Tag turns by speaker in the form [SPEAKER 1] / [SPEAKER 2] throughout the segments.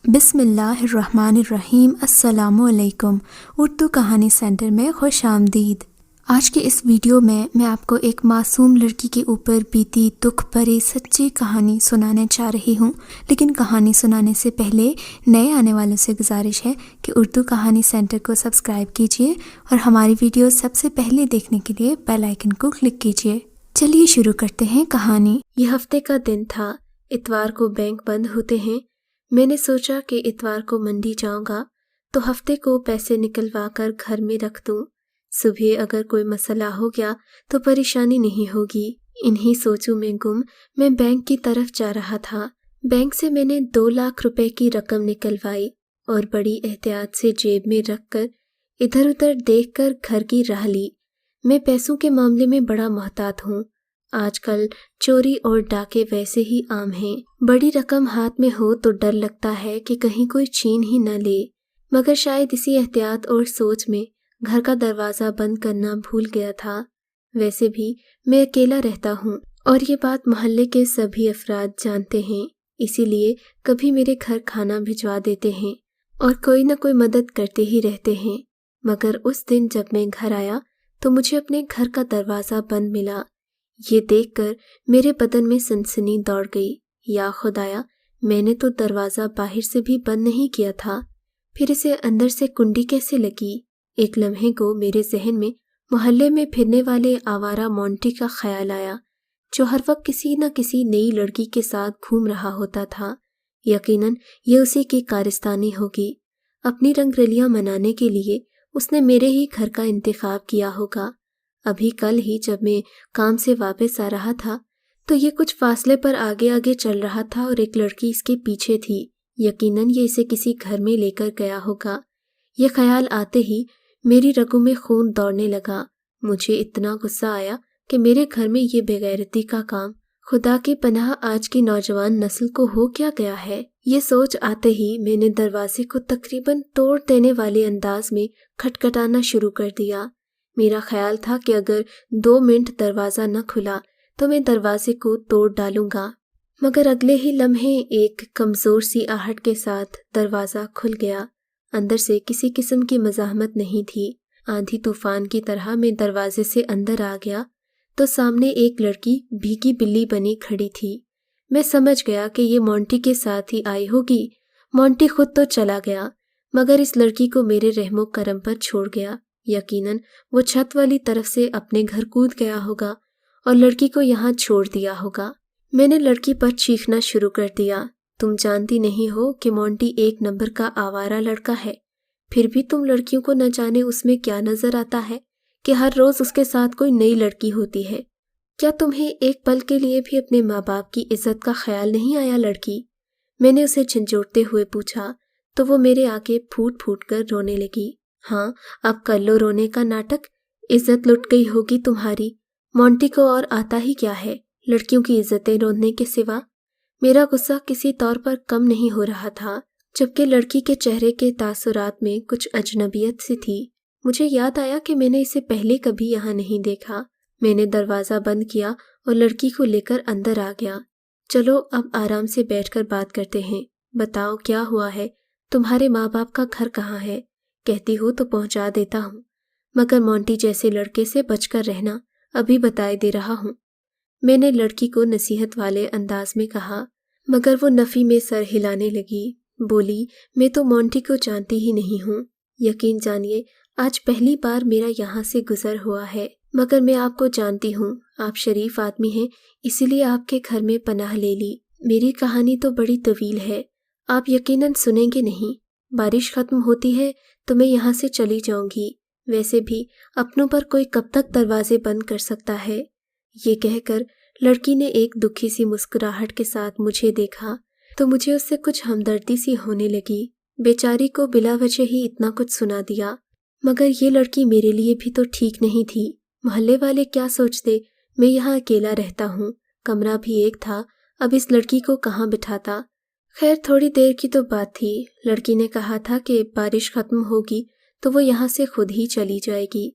[SPEAKER 1] बिस्मिल्लाहिर्रहमानिर्रहीम। अस्सलामुअलैकुम। उर्दू कहानी सेंटर में खुश आमदीद। आज के इस वीडियो में मैं आपको एक मासूम लड़की के ऊपर बीती दुख भरी सच्ची कहानी सुनाने जा रही हूँ। लेकिन कहानी सुनाने से पहले नए आने वालों से गुजारिश है कि उर्दू कहानी सेंटर को सब्सक्राइब कीजिए और हमारी वीडियो सबसे पहले देखने के लिए बेल आइकन को क्लिक कीजिए। चलिए शुरू करते हैं कहानी। यह हफ्ते का दिन था। इतवार को बैंक बंद होते हैं। मैंने सोचा कि इतवार को मंडी जाऊंगा तो हफ्ते को पैसे निकलवा कर घर में रख दूं। सुबह अगर कोई मसला हो गया तो परेशानी नहीं होगी। इन्हीं सोचों में गुम मैं बैंक की तरफ जा रहा था। बैंक से मैंने 2 लाख रुपए की रकम निकलवाई और बड़ी एहतियात से जेब में रखकर इधर उधर देखकर घर की राह ली। मैं पैसों के मामले में बड़ा मोहतात हूँ। आजकल चोरी और डाके वैसे ही आम हैं। बड़ी रकम हाथ में हो तो डर लगता है कि कहीं कोई छीन ही न ले, मगर शायद इसी एहतियात और सोच में घर का दरवाज़ा बंद करना भूल गया था। वैसे भी मैं अकेला रहता हूँ और ये बात मोहल्ले के सभी अफराद जानते हैं, इसीलिए कभी मेरे घर खाना भिजवा देते हैं और कोई न कोई मदद करते ही रहते हैं। मगर उस दिन जब मैं घर आया तो मुझे अपने घर का दरवाज़ा बंद मिला। ये देखकर मेरे बदन में सनसनी दौड़ गई। या खुदाया, मैंने तो दरवाज़ा बाहर से भी बंद नहीं किया था, फिर इसे अंदर से कुंडी कैसे लगी? एक लम्हे को मेरे जहन में मोहल्ले में फिरने वाले आवारा मोंटी का ख्याल आया, जो हर वक्त किसी न किसी नई लड़की के साथ घूम रहा होता था। यकीनन ये उसी की कारस्तानी होगी। अपनी रंगरलियां मनाने के लिए उसने मेरे ही घर का इंतखाब किया होगा। अभी कल ही जब मैं काम से वापस आ रहा था तो ये कुछ फासले पर आगे आगे चल रहा था और एक लड़की इसके पीछे थी। यकीनन ये इसे किसी घर में लेकर गया होगा। ये ख्याल आते ही मेरी रगों में खून दौड़ने लगा। मुझे इतना गुस्सा आया कि मेरे घर में ये बेगैरती का काम, खुदा की पनाह आज की नौजवान नस्ल को हो क्या गया है। ये सोच आते ही मैंने दरवाजे को तकरीबन तोड़ देने वाले अंदाज में खटखटाना शुरू कर दिया। मेरा ख्याल था कि अगर 2 मिनट दरवाज़ा न खुला तो मैं दरवाजे को तोड़ डालूंगा, मगर अगले ही लम्हे एक कमज़ोर सी आहट के साथ दरवाज़ा खुल गया। अंदर से किसी किस्म की मज़ाहमत नहीं थी। आंधी तूफान की तरह मैं दरवाजे से अंदर आ गया तो सामने एक लड़की भीगी बिल्ली बनी खड़ी थी। मैं समझ गया कि ये मोंटी के साथ ही आई होगी। मोंटी खुद तो चला गया, मगर इस लड़की को मेरे रहमो करम पर छोड़ गया। यकीनन वो छत वाली तरफ से अपने घर कूद गया होगा और लड़की को यहाँ छोड़ दिया होगा। मैंने लड़की पर चीखना शुरू कर दिया, तुम जानती नहीं हो कि मोंटी 1 नंबर का आवारा लड़का है, फिर भी तुम लड़कियों को न जाने उसमें क्या नजर आता है कि हर रोज उसके साथ कोई नई लड़की होती है। क्या तुम्हें एक पल के लिए भी अपने माँ बाप की इज्जत का ख्याल नहीं आया लड़की? मैंने उसे झंझोड़ते हुए पूछा तो वो मेरे आगे फूट फूट कर रोने लगी। हाँ, अब कर लो रोने का नाटक। इज्जत लुट गई होगी तुम्हारी। मोंटी को और आता ही क्या है लड़कियों की इज्जतें रोने के सिवा। मेरा गुस्सा किसी तौर पर कम नहीं हो रहा था, जबकि लड़की के चेहरे के तासुरात में कुछ अजनबियत सी थी। मुझे याद आया कि मैंने इसे पहले कभी यहाँ नहीं देखा। मैंने दरवाज़ा बंद किया और लड़की को लेकर अंदर आ गया। चलो अब आराम से बैठकर बात करते हैं। बताओ क्या हुआ है? तुम्हारे माँ बाप का घर कहाँ है? कहती हो तो पहुंचा देता हूँ, मगर मोंटी जैसे लड़के से बचकर रहना, अभी बताए दे रहा हूँ। मैंने लड़की को नसीहत वाले अंदाज में कहा, मगर वो नफ़ी में सर हिलाने लगी। बोली, मैं तो मोंटी को जानती ही नहीं हूँ। यकीन जानिए आज पहली बार मेरा यहाँ से गुजर हुआ है, मगर मैं आपको जानती हूँ। आप शरीफ आदमी हैं, इसीलिए आपके घर में पनाह ले ली। मेरी कहानी तो बड़ी तवील है, आप यकीनन सुनेंगे नहीं। बारिश खत्म होती है तो मैं यहाँ से चली जाऊंगी। वैसे भी अपनों पर कोई कब तक दरवाजे बंद कर सकता है। ये कहकर लड़की ने एक दुखी सी मुस्कुराहट के साथ मुझे देखा तो मुझे उससे कुछ हमदर्दी सी होने लगी। बेचारी को बिला वजह ही इतना कुछ सुना दिया, मगर ये लड़की मेरे लिए भी तो ठीक नहीं थी। मोहल्ले वाले क्या सोचते? मैं यहाँ अकेला रहता हूँ, कमरा भी एक था, अब इस लड़की को कहाँ बिठाता? खैर थोड़ी देर की तो बात थी। लड़की ने कहा था कि बारिश खत्म होगी तो वो यहाँ से खुद ही चली जाएगी।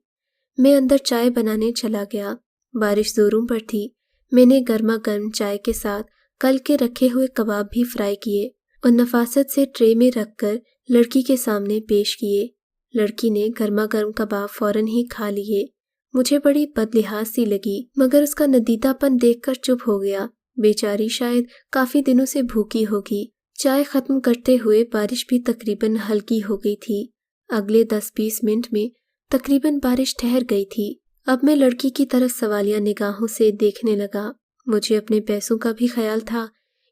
[SPEAKER 1] मैं अंदर चाय बनाने चला गया। बारिश जोरों पर थी। मैंने गर्मा गर्म चाय के साथ कल के रखे हुए कबाब भी फ्राई किए और नफासत से ट्रे में रखकर लड़की के सामने पेश किए। लड़की ने गर्मा गर्म कबाब फौरन ही खा लिए। मुझे बड़ी बदलिहाज सी लगी, मगर उसका नदीदापन देखकर चुप हो गया। बेचारी शायद काफी दिनों से भूखी होगी। चाय खत्म करते हुए बारिश भी तकरीबन हल्की हो गई थी। अगले 10-20 मिनट में तकरीबन बारिश ठहर गई थी। अब मैं लड़की की तरफ सवालिया निगाहों से देखने लगा। मुझे अपने पैसों का भी ख्याल था।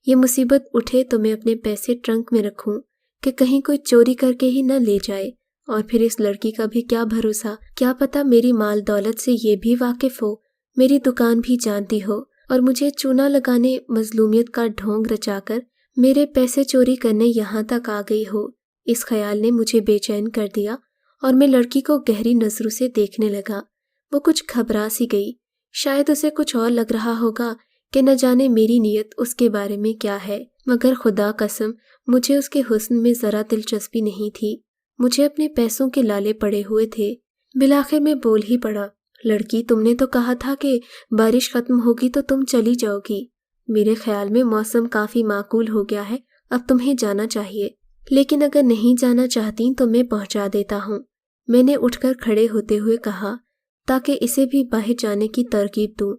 [SPEAKER 1] ये मुसीबत उठे तो मैं अपने पैसे ट्रंक में रखूं कि कहीं कोई चोरी करके ही न ले जाए। और फिर इस लड़की का भी क्या भरोसा, क्या पता मेरी माल दौलत से ये भी वाकिफ हो, मेरी दुकान भी जानती हो और मुझे चूना लगाने मजलूमियत का ढोंग रचाकर मेरे पैसे चोरी करने यहाँ तक आ गई हो। इस ख्याल ने मुझे बेचैन कर दिया और मैं लड़की को गहरी नजरों से देखने लगा। वो कुछ घबरा सी गई। शायद उसे कुछ और लग रहा होगा कि न जाने मेरी नीयत उसके बारे में क्या है, मगर खुदा कसम मुझे उसके हुस्न में जरा दिलचस्पी नहीं थी। मुझे अपने पैसों के लाले पड़े हुए थे। बिलाखिर मैं बोल ही पड़ा, लड़की, तुमने तो कहा था कि बारिश खत्म होगी तो तुम चली जाओगी। मेरे ख्याल में मौसम काफी माकूल हो गया है, अब तुम्हें जाना चाहिए। लेकिन अगर नहीं जाना चाहती तो मैं पहुंचा देता हूँ, मैंने उठकर खड़े होते हुए कहा, ताकि इसे भी बाहर जाने की तरकीब दूं।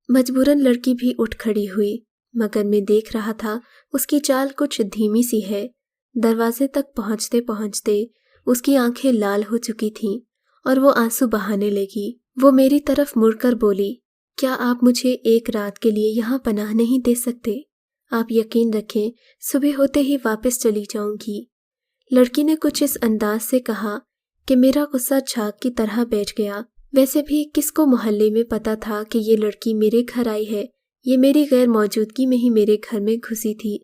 [SPEAKER 1] मजबूरन लड़की भी उठ खड़ी हुई, मगर मैं देख रहा था उसकी चाल कुछ धीमी सी है। दरवाजे तक पहुंचते पहुंचते उसकी आंखें लाल हो चुकी थीं और वो आंसू बहाने लगी। वो मेरी तरफ मुड़कर बोली, क्या आप मुझे एक रात के लिए यहाँ पनाह नहीं दे सकते? आप यकीन रखें, सुबह होते ही वापस चली जाऊंगी। लड़की ने कुछ इस अंदाज से कहा कि मेरा गुस्सा झाग की तरह बैठ गया। वैसे भी किसको मोहल्ले में पता था कि ये लड़की मेरे घर आई है? ये मेरी गैर मौजूदगी में ही मेरे घर में घुसी थी।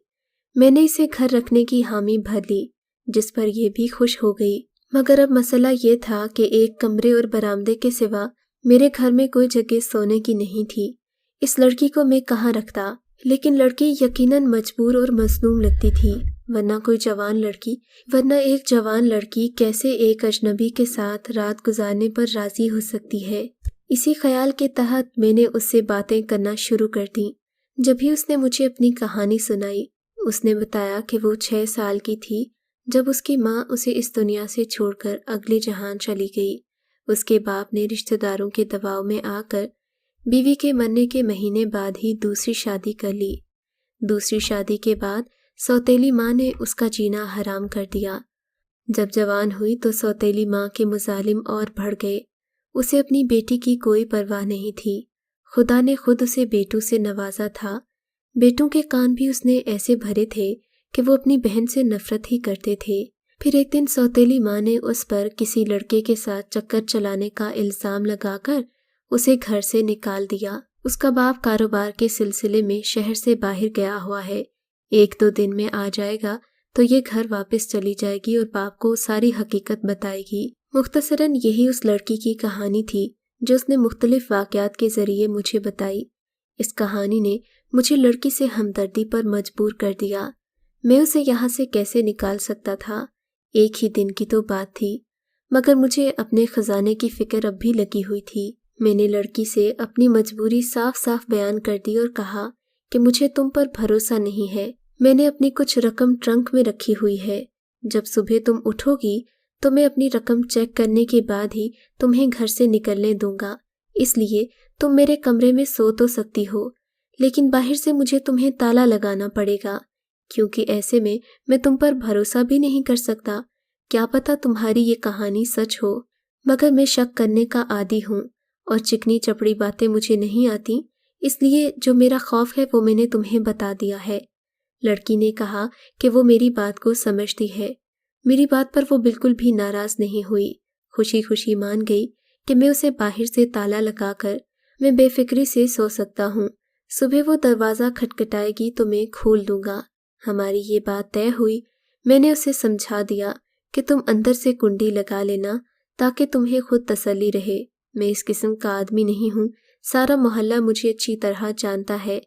[SPEAKER 1] मैंने इसे घर रखने की हामी भर ली, जिस पर यह भी खुश हो गई। मगर अब मसला ये था कि एक कमरे और बरामदे के सिवा मेरे घर में कोई जगह सोने की नहीं थी। इस लड़की को मैं कहाँ रखता? लेकिन लड़की यकीनन मजबूर और मजलूम लगती थी, वरना एक जवान लड़की कैसे एक अजनबी के साथ रात गुजारने पर राजी हो सकती है। इसी ख्याल के तहत मैंने उससे बातें करना शुरू कर दी। जब भी उसने मुझे अपनी कहानी सुनाई, उसने बताया कि वो 6 साल की थी जब उसकी माँ उसे इस दुनिया से छोड़कर अगले जहान चली गई। उसके बाप ने रिश्तेदारों के दबाव में आकर बीवी के मरने के महीने बाद ही दूसरी शादी कर ली। दूसरी शादी के बाद सौतेली माँ ने उसका जीना हराम कर दिया। जब जवान हुई तो सौतेली माँ के मुजालिम और बढ़ गए। उसे अपनी बेटी की कोई परवाह नहीं थी। खुदा ने खुद उसे बेटों से नवाजा था। बेटों के कान भी उसने ऐसे भरे थे कि वो अपनी बहन से नफरत ही करते थे। फिर एक दिन सौतेली माँ ने उस पर किसी लड़के के साथ चक्कर चलाने का इल्ज़ाम लगाकर उसे घर से निकाल दिया। उसका बाप कारोबार के सिलसिले में शहर से बाहर गया हुआ है। 1-2 दिन में आ जाएगा तो ये घर वापस चली जाएगी और बाप को सारी हकीकत बताएगी। मुख्तसरन यही उस लड़की की कहानी थी जो उसने मुख्तलिफ वाक़यात के ज़रिए मुझे बताई। इस कहानी ने मुझे लड़की से हमदर्दी पर मजबूर कर दिया। मैं उसे यहाँ से कैसे निकाल सकता था? एक ही दिन की तो बात थी, मगर मुझे अपने खजाने की फिक्र अब भी लगी हुई थी। मैंने लड़की से अपनी मजबूरी साफ साफ बयान कर दी और कहा कि मुझे तुम पर भरोसा नहीं है। मैंने अपनी कुछ रकम ट्रंक में रखी हुई है। जब सुबह तुम उठोगी तो मैं अपनी रकम चेक करने के बाद ही तुम्हें घर से निकलने दूंगा। इसलिए तुम मेरे कमरे में सो तो सकती हो, लेकिन बाहर से मुझे तुम्हें ताला लगाना पड़ेगा, क्योंकि ऐसे में मैं तुम पर भरोसा भी नहीं कर सकता। क्या पता तुम्हारी ये कहानी सच हो, मगर मैं शक करने का आदी हूँ और चिकनी चपड़ी बातें मुझे नहीं आती, इसलिए जो मेरा खौफ है वो मैंने तुम्हें बता दिया है। लड़की ने कहा कि वो मेरी बात को समझती है। मेरी बात पर वो बिल्कुल भी नाराज नहीं हुई, खुशी खुशी मान गई कि मैं उसे बाहर से ताला लगाकर मैं बेफिक्री से सो सकता हूँ। सुबह वो दरवाज़ा खटखटाएगी तो मैं खोल दूंगा। हमारी ये बात तय हुई। मैंने उसे समझा दिया कि तुम अंदर से कुंडी लगा लेना ताकि तुम्हें खुद तसल्ली रहे। मैं इस किस्म का आदमी नहीं हूँ, सारा मोहल्ला मुझे अच्छी तरह जानता है,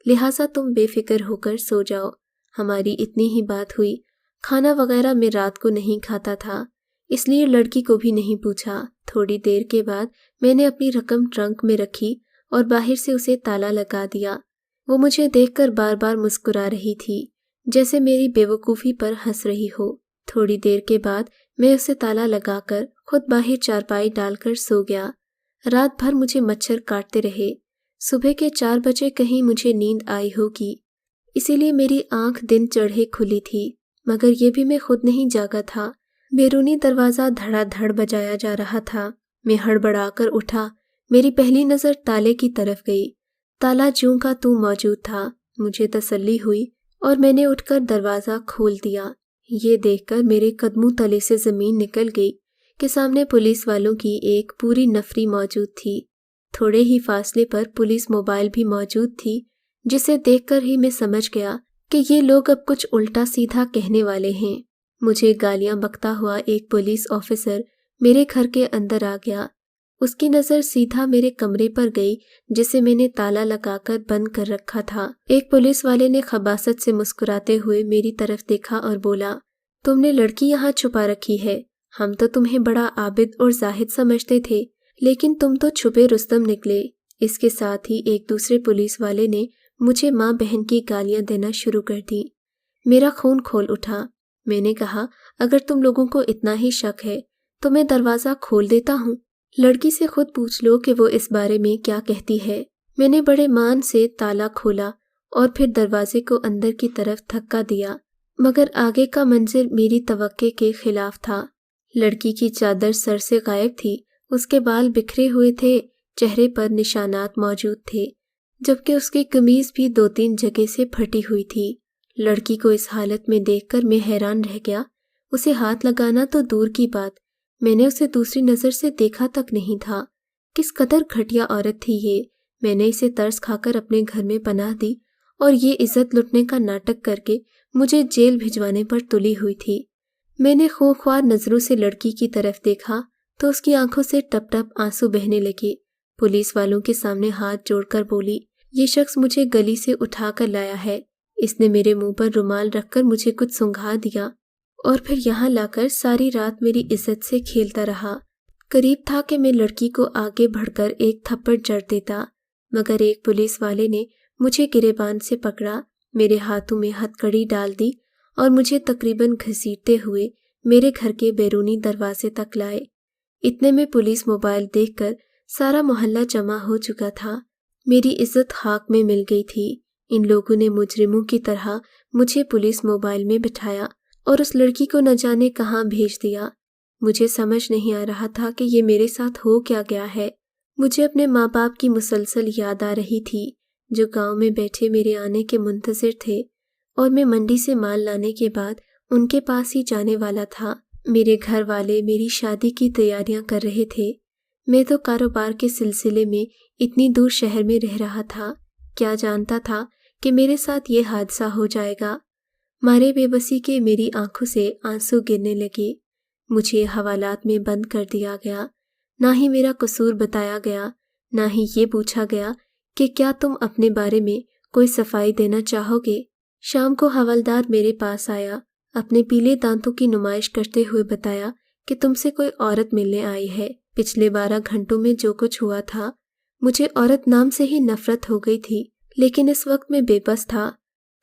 [SPEAKER 1] लिहाजा तुम बेफिक्र होकर सो जाओ। हमारी इतनी ही बात हुई। खाना वगैरह मैं रात को नहीं खाता था, इसलिए लड़की को भी नहीं पूछा। थोड़ी देर के बाद मैंने अपनी रकम ट्रंक में रखी और बाहर से उसे ताला लगा दिया। वो मुझे देखकर बार बार मुस्कुरा रही थी। जैसे मेरी बेवकूफ़ी पर हंस रही हो। थोड़ी देर के बाद मैं उसे ताला लगाकर खुद बाहर चारपाई डालकर सो गया। रात भर मुझे मच्छर काटते रहे। सुबह के 4 बजे कहीं मुझे नींद आई होगी, इसीलिए मेरी आंख दिन चढ़े खुली थी, मगर ये भी मैं खुद नहीं जागा था। बैरूनी दरवाज़ा धड़ाधड़ बजाया जा रहा था। मैं हड़बड़ाकर उठा। मेरी पहली नज़र ताले की तरफ गई। ताला ज्यों का त्यों मौजूद था। मुझे तसल्ली हुई और मैंने उठकर दरवाज़ा खोल दिया। ये देखकर मेरे कदमों तले से ज़मीन निकल गई कि सामने पुलिस वालों की एक पूरी नफरी मौजूद थी। थोड़े ही फासले पर पुलिस मोबाइल भी मौजूद थी, जिसे देखकर ही मैं समझ गया कि ये लोग अब कुछ उल्टा सीधा कहने वाले हैं। मुझे गालियां बकता हुआ एक पुलिस ऑफिसर मेरे घर के अंदर आ गया। उसकी नज़र सीधा मेरे कमरे पर गई, जिसे मैंने ताला लगाकर बंद कर रखा था। एक पुलिस वाले ने खबासत से मुस्कुराते हुए मेरी तरफ देखा और बोला, तुमने लड़की यहाँ छुपा रखी है। हम तो तुम्हें बड़ा आबिद और जाहिद समझते थे, लेकिन तुम तो छुपे रुस्तम निकले। इसके साथ ही एक दूसरे पुलिस वाले ने मुझे माँ बहन की गालियाँ देना शुरू कर दी। मेरा खून खोल उठा। मैंने कहा, अगर तुम लोगों को इतना ही शक है तो मैं दरवाज़ा खोल देता हूँ। लड़की से खुद पूछ लो कि वो इस बारे में क्या कहती है। मैंने बड़े मान से ताला खोला और फिर दरवाजे को अंदर की तरफ धक्का दिया, मगर आगे का मंजर मेरी तवक्के के खिलाफ था। लड़की की चादर सर से गायब थी। उसके बाल बिखरे हुए थे, चेहरे पर निशानात मौजूद थे, जबकि उसकी कमीज भी 2-3 जगह से फटी हुई थी। लड़की को इस हालत में देखकर मैं हैरान रह गया। उसे हाथ लगाना तो दूर की बात, मैंने उसे दूसरी नज़र से देखा तक नहीं था। किस कदर घटिया औरत थी ये। मैंने इसे तरस खाकर अपने घर में पनाह दी और ये इज्जत लुटने का नाटक करके मुझे जेल भिजवाने पर तुली हुई थी। मैंने खूंखार नज़रों से लड़की की तरफ देखा तो उसकी आंखों से टप टप आंसू बहने लगे। पुलिस वालों के सामने हाथ जोड़कर बोली, ये शख्स मुझे गली से उठा कर लाया है। इसने मेरे मुंह पर रुमाल रखकर मुझे कुछ सुंघा दिया और फिर यहाँ लाकर सारी रात मेरी इज्जत से खेलता रहा। करीब था कि मैं लड़की को आगे बढ़कर एक थप्पड़ जड़ देता, मगर एक पुलिस वाले ने मुझे गिरेबान से पकड़ा, मेरे हाथों में हथकड़ी डाल दी और मुझे तकरीबन घसीटते हुए मेरे घर के बैरूनी दरवाजे तक लाए। इतने में पुलिस मोबाइल देखकर सारा मोहल्ला जमा हो चुका था। मेरी इज्जत खाक में मिल गई थी। इन लोगों ने मुजरिमों की तरह मुझे पुलिस मोबाइल में बिठाया और उस लड़की को न जाने कहाँ भेज दिया। मुझे समझ नहीं आ रहा था कि ये मेरे साथ हो क्या गया है। मुझे अपने माँ बाप की मुसलसल याद आ रही थी, जो गांव में बैठे मेरे आने के मुंतज़िर थे, और मैं मंडी से माल लाने के बाद उनके पास ही जाने वाला था। मेरे घर वाले मेरी शादी की तैयारियां कर रहे थे। मैं तो कारोबार के सिलसिले में इतनी दूर शहर में रह रहा था। क्या जानता था कि मेरे साथ ये हादसा हो जाएगा। मारे बेबसी के मेरी आंखों से आंसू गिरने लगे। मुझे हवालात में बंद कर दिया गया। ना ही मेरा कसूर बताया गया, ना ही ये पूछा गया कि क्या तुम अपने बारे में कोई सफाई देना चाहोगे। शाम को हवलदार मेरे पास आया, अपने पीले दांतों की नुमाइश करते हुए बताया कि तुमसे कोई औरत मिलने आई है। पिछले 12 घंटों में जो कुछ हुआ था, मुझे औरत नाम से ही नफरत हो गई थी, लेकिन इस वक्त मैं बेबस था।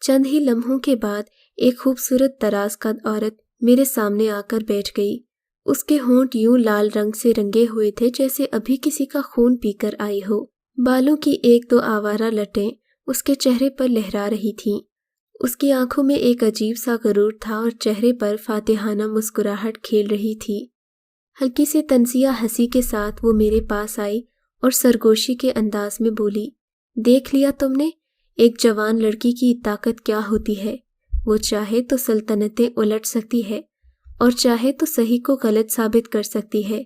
[SPEAKER 1] चंद ही लम्हों के बाद एक खूबसूरत दराज कद औरत मेरे सामने आकर बैठ गई। उसके होंठ यूं लाल रंग से रंगे हुए थे जैसे अभी किसी का खून पीकर आई हो। बालों की 1-2 आवारा लटें उसके चेहरे पर लहरा रही थीं। उसकी आंखों में एक अजीब सा गरूर था और चेहरे पर फातिहाना मुस्कुराहट खेल रही थी। हल्की सी तंजिया हंसी के साथ वो मेरे पास आई और सरगोशी के अंदाज में बोली, देख लिया तुमने, एक जवान लड़की की ताकत क्या होती है। वो चाहे तो सल्तनतें उलट सकती है और चाहे तो सही को गलत साबित कर सकती है।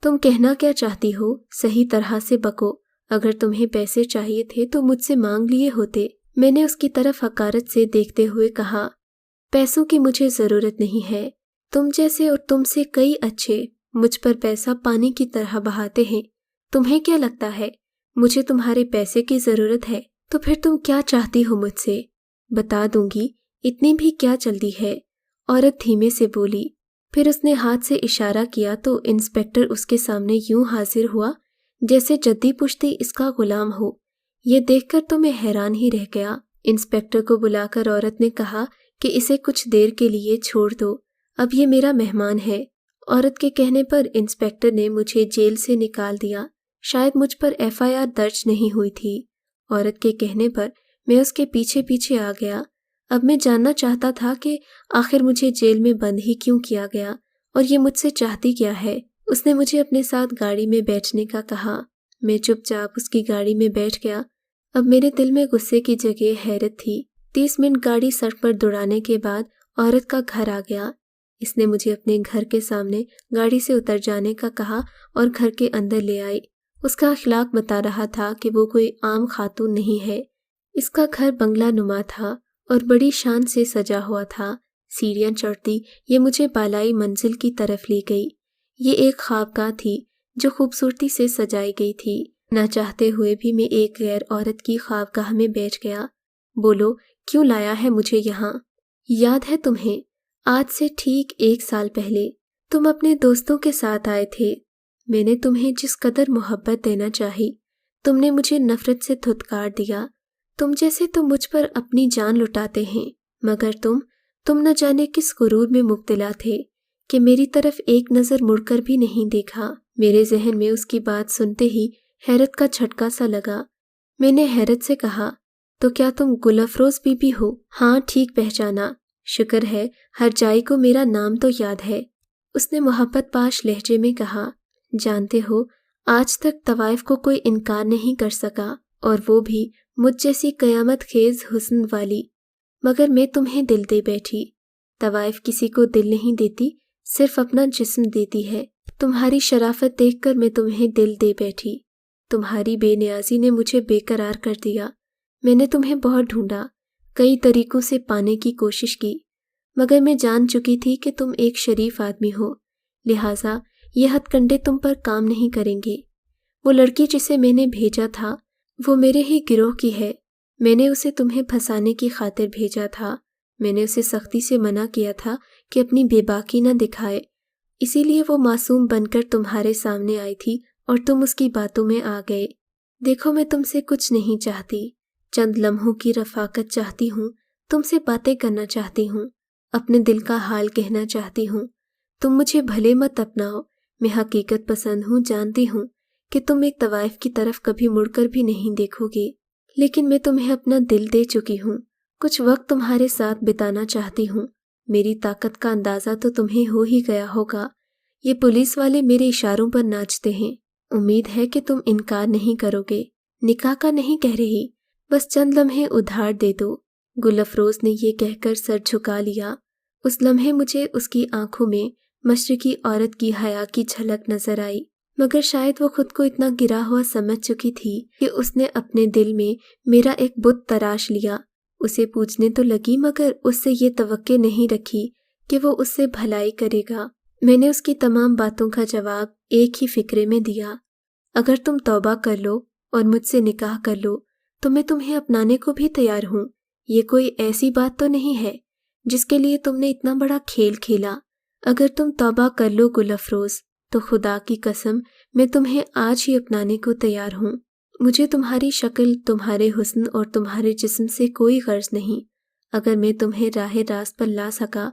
[SPEAKER 1] तुम कहना क्या चाहती हो, सही तरह से बको। अगर तुम्हें पैसे चाहिए थे तो मुझसे मांग लिए होते। मैंने उसकी तरफ हकारत से देखते हुए कहा, पैसों की मुझे ज़रूरत नहीं है। तुम जैसे और तुमसे कई अच्छे मुझ पर पैसा पानी की तरह बहाते हैं। तुम्हें क्या लगता है मुझे तुम्हारे पैसे की ज़रूरत है? तो फिर तुम क्या चाहती हो मुझसे? बता दूंगी, इतनी भी क्या जल्दी है, औरत धीमे से बोली। फिर उसने हाथ से इशारा किया तो इंस्पेक्टर उसके सामने यूं हाजिर हुआ जैसे जद्दी पुश्ती इसका गुलाम हो। ये देखकर तो मैं हैरान ही रह गया। इंस्पेक्टर को बुलाकर औरत ने कहा کہ اسے کچھ دیر کے لیے چھوڑ دو، اب یہ میرا مہمان ہے۔ عورت کے کہنے پر انسپیکٹر نے مجھے جیل سے نکال دیا۔ شاید مجھ پر FIR درج نہیں ہوئی تھی۔ عورت کے کہنے پر میں اس کے پیچھے پیچھے آ گیا۔ اب میں جاننا چاہتا تھا کہ آخر مجھے جیل میں بند ہی کیوں کیا گیا اور یہ مجھ سے چاہتی کیا ہے۔ اس نے مجھے اپنے ساتھ گاڑی میں بیٹھنے کا کہا۔ میں چپ چاپ اس کی گاڑی میں بیٹھ گیا۔ اب میرے دل میں غصے کی جگہ حیرت تھی۔ 30 منٹ گاڑی سڑک پر دوڑانے کے بعد عورت کا گھر آ گیا۔ اس نے مجھے اپنے گھر کے سامنے گاڑی سے اتر جانے کا کہا اور گھر کے اندر لے آئی۔ اس کا اخلاق بتا رہا تھا کہ وہ کوئی عام خاتون نہیں ہے۔ اس کا گھر بنگلہ نما تھا اور بڑی شان سے سجا ہوا تھا۔ سیڑھیاں چڑھتی یہ مجھے بالائی منزل کی طرف لے گئی۔ یہ ایک خوابگاہ تھی جو خوبصورتی سے سجائی گئی تھی۔ نہ چاہتے ہوئے بھی میں ایک غیر عورت کی خوابگاہ میں بیٹھ گیا۔ بولو، کیوں لایا ہے مجھے یہاں؟ یاد ہے تمہیں؟ آج سے ٹھیک 1 سال پہلے تم اپنے دوستوں کے ساتھ آئے تھے۔ میں نے تمہیں جس قدر محبت دینا چاہی، تم نے مجھے نفرت سے دھتکار دیا۔ تم جیسے تو مجھ پر اپنی جان لٹاتے ہیں، مگر تم نہ جانے کس غرور میں مبتلا تھے کہ میری طرف ایک نظر مڑ کر بھی نہیں دیکھا۔ میرے ذہن میں اس کی بات سنتے ہی حیرت کا جھٹکا سا لگا۔ میں نے حیرت سے کہا، تو کیا تم گل افروز بی بی ہو؟ ہاں، ٹھیک پہچانا۔ شکر ہے ہر جائی کو میرا نام تو یاد ہے۔ اس نے محبت پاش لہجے میں کہا، جانتے ہو آج تک طوائف کو کوئی انکار نہیں کر سکا، اور وہ بھی مجھ جیسی قیامت خیز حسن والی، مگر میں تمہیں دل دے بیٹھی۔ طوائف کسی کو دل نہیں دیتی، صرف اپنا جسم دیتی ہے۔ تمہاری شرافت دیکھ کر میں تمہیں دل دے بیٹھی۔ تمہاری بے نیازی نے مجھے بے قرار کر دیا۔ میں نے تمہیں بہت ڈھونڈا، کئی طریقوں سے پانے کی کوشش کی، مگر میں جان چکی تھی کہ تم ایک شریف آدمی ہو، لہٰذا یہ ہتھ کنڈے تم پر کام نہیں کریں گے۔ وہ لڑکی جسے میں نے بھیجا تھا وہ میرے ہی گروہ کی ہے۔ میں نے اسے تمہیں پھنسانے کی خاطر بھیجا تھا۔ میں نے اسے سختی سے منع کیا تھا کہ اپنی بے باکی نہ دکھائے، اسی لیے وہ معصوم بن کر تمہارے سامنے آئی تھی اور تم اس کی باتوں میں آ گئے۔ دیکھو، میں تم سے کچھ نہیں چاہتی، چند لمحوں کی رفاقت چاہتی ہوں، تم سے باتیں کرنا چاہتی ہوں، اپنے دل کا حال کہنا چاہتی ہوں۔ تم مجھے بھلے مت اپناؤ، میں حقیقت پسند ہوں، جانتی ہوں کہ تم ایک طوائف کی طرف کبھی مڑ کر بھی نہیں دیکھو گے، لیکن میں تمہیں اپنا دل دے چکی ہوں، کچھ وقت تمہارے ساتھ بتانا چاہتی ہوں۔ میری طاقت کا اندازہ تو تمہیں ہو ہی گیا ہوگا۔ یہ پولیس والے میرے اشاروں پر ناچتے ہیں، امید ہے کہ تم انکار نہیں کرو گے۔ نکاح کا نہیں کہہ رہی، بس چند لمحے ادھار دے دو۔ گل افروز نے یہ کہہ کر سر جھکا لیا۔ اس لمحے مجھے اس کی آنکھوں میں مشرقی عورت کی حیا کی جھلک نظر آئی، مگر شاید وہ خود کو اتنا گرا ہوا سمجھ چکی تھی کہ اس نے اپنے دل میں میرا ایک بت تراش لیا۔ اسے پوچھنے تو لگی، مگر اس سے یہ توقع نہیں رکھی کہ وہ اس سے بھلائی کرے گا۔ میں نے اس کی تمام باتوں کا جواب ایک ہی فقرے میں دیا، اگر تم توبہ کر لو اور مجھ سے نکاح کر لو تو میں تمہیں اپنانے کو بھی تیار ہوں۔ یہ کوئی ایسی بات تو نہیں ہے جس کے لیے تم نے اتنا بڑا کھیل کھیلا۔ اگر تم توبہ کر لو گل افروز، تو خدا کی قسم میں تمہیں آج ہی اپنانے کو تیار ہوں۔ مجھے تمہاری شکل، تمہارے حسن اور تمہارے جسم سے کوئی غرض نہیں۔ اگر میں تمہیں راہ راست پر لا سکا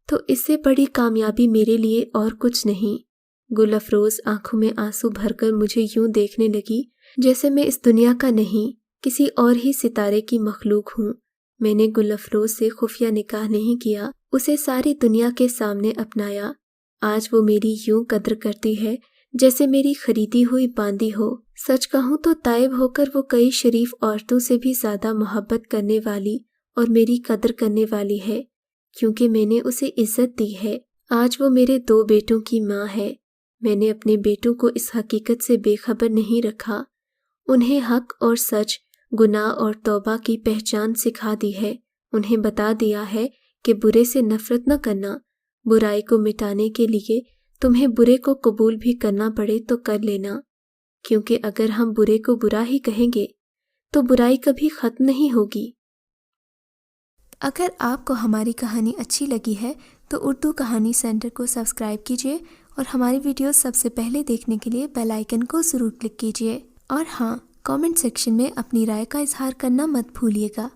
[SPEAKER 1] تو اس سے بڑی کامیابی میرے لیے اور کچھ نہیں۔ گل افروز آنکھوں میں آنسو بھر کر مجھے یوں دیکھنے لگی جیسے میں اس دنیا کا نہیں، کسی اور ہی ستارے کی مخلوق ہوں۔ میں نے گل افروز سے خفیہ نکاح نہیں کیا، اسے ساری دنیا کے سامنے اپنایا۔ آج وہ میری یوں قدر کرتی ہے جیسے میری خریدی ہوئی باندی ہو۔ سچ کہوں تو تائب ہو کر وہ کئی شریف عورتوں سے بھی زیادہ محبت کرنے والی اور میری قدر کرنے والی ہے، کیونکہ میں نے اسے عزت دی ہے۔ آج وہ میرے 2 بیٹوں کی ماں ہے۔ میں نے اپنے بیٹوں کو اس حقیقت سے بے خبر نہیں رکھا، انہیں حق اور سچ، گناہ اور توبہ کی پہچان سکھا دی ہے۔ انہیں بتا دیا ہے کہ برے سے نفرت نہ کرنا، برائی کو مٹانے کے لیے تمہیں برے کو قبول بھی کرنا پڑے تو کر لینا، کیونکہ اگر ہم برے کو برا ہی کہیں گے تو برائی کبھی ختم نہیں ہوگی۔ اگر آپ کو ہماری کہانی اچھی لگی ہے تو اردو کہانی سینٹر کو سبسکرائب کیجیے اور ہماری ویڈیوز سب سے پہلے دیکھنے کے لیے بیل آئیکن کو ضرور کلک کیجیے، اور ہاں، کامنٹ سیکشن میں اپنی رائے کا اظہار کرنا مت بھولیے گا۔